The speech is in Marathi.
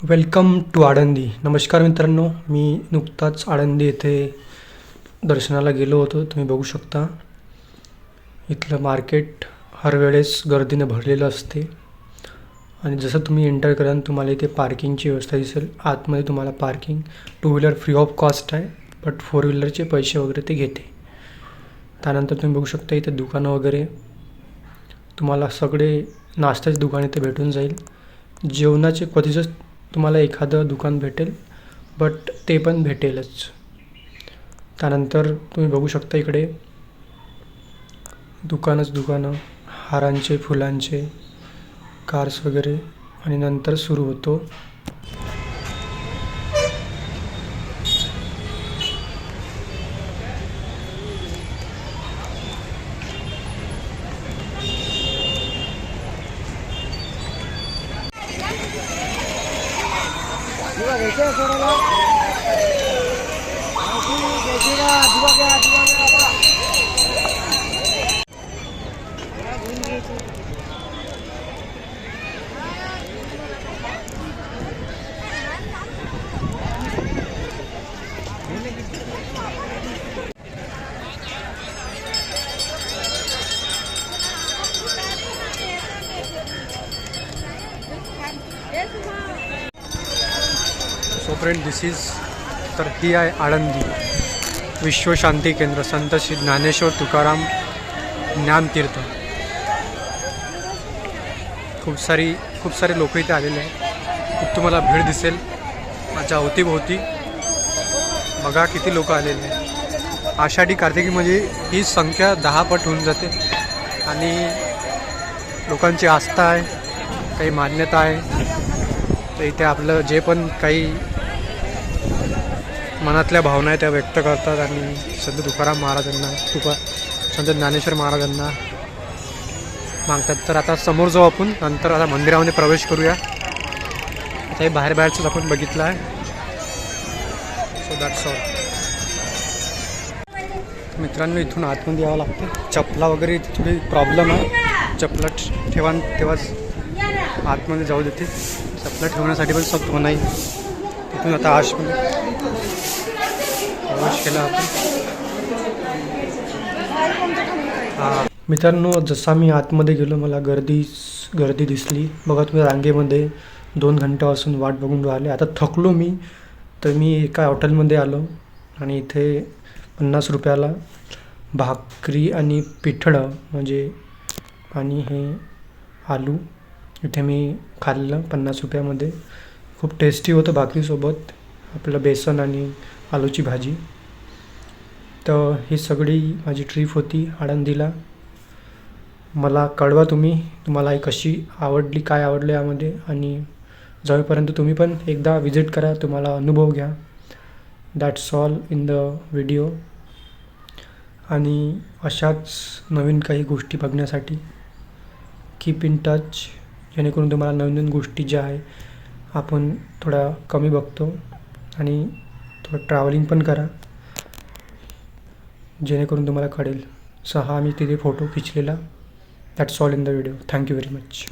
Welcome to Alandi. नमस्कार मित्रांनो, मी नुकताच आळंदी येथे दर्शनाला गेलो होतो. तुम्ही बघू शकता इथलं मार्केट हर वेळेस गर्दीने भरलेलं असते आणि जसं तुम्ही एंटर कराल तुम्हाला इथे पार्किंगची व्यवस्था दिसेल. आतमध्ये तुम्हाला parking two wheeler free of cost आहे, बट फोर व्हीलरचे पैसे वगैरे ते घेते. त्यानंतर तुम्ही बघू शकता इथे दुकानं वगैरे, तुम्हाला सगळे नाश्त्याचे दुकान इथे भेटून जाईल. जेवणाचे क्वचितच तुम्हाला एखादं दुकान भेटेल, बट ते पण भेटेलच. त्यानंतर तुम्ही बघू शकता इकडे दुकानं, हारांचे, फुलांचे, कार्स वगैरे, आणि नंतर सुरू होतो सो फ्रेंड, दिस इज, तर ही आहे आळंदी विश्व शांती केंद्र, संत श्री ज्ञानेश्वर तुकाराम ज्ञानतीर्थ. खूप सारे लोक इथे आलेले आहेत. खूप तुम्हाला भीड दिसेल माझ्या अवतीभोवती. बघा किती लोक आलेले आहेत. आषाढी कार्तिकी म्हणजे ही संख्या 10 पट होऊन जाते आणि लोकांची आस्था आहे, काही मान्यता आहे. तर इथे आपलं जे पण काही मनातल्या भावना आहे त्या व्यक्त करतात आणि संत तुकाराम महाराजांना, संत ज्ञानेश्वर महाराजांना मागतात. तर आता समोर जाऊ आपण, नंतर आता मंदिरामध्ये प्रवेश करूया. आता हे बाहेरच आपण बघितलं आहे. So that's all. मित्रांनो, इथून आतमध्ये यावं लागतं. चपला वगैरे इथे थोडी प्रॉब्लेम आहे. चपला तेव्हाच आतमध्ये जाऊ देते. चपला ठेवण्यासाठी पण सक्त नाही. तिथून आता आतमध्ये प्रवेश केला आपण. मित्रांनो, जसा मी आतमध्ये गेलो मला गर्दी दिसली. बघा तुम्ही, रांगेमध्ये 2 घंट्यापासून वाट बघून राहिले. आता थकलो मी, तर मी एका हॉटेलमध्ये आलो आणि इथे 50 रुपयाला भाकरी आणि पिठलं म्हणजे आणि हे आलू इथे मी खाल्लं 50 रुपयामध्ये. खूप टेस्टी होतं. भाकरीसोबत आपलं बेसन आणि आलूची भाजी. तर ही सगळी माझी ट्रिप होती आळंदीला. मला कळवा तुम्हाला ही कशी आवडली, काय आवडलं यामध्ये, आणि जाऊपर्यंत तुम्ही पण एकदा विजिट करा, तुम्हाला अनुभव घ्या. That's all in the video. आणि अशाच नवीन काही गोष्टी बघण्यासाठी कीप इन टच, जेणेकरून तुम्हाला नवीन गोष्टी ज्या आहे आपण थोडा कमी बघतो आणि थोडं ट्रॅव्हलिंग पण करा, जेणेकरून तुम्हाला कळेल. सो हा मी तिथे फोटो खिचलेला. That's all in the video. Thank you very much.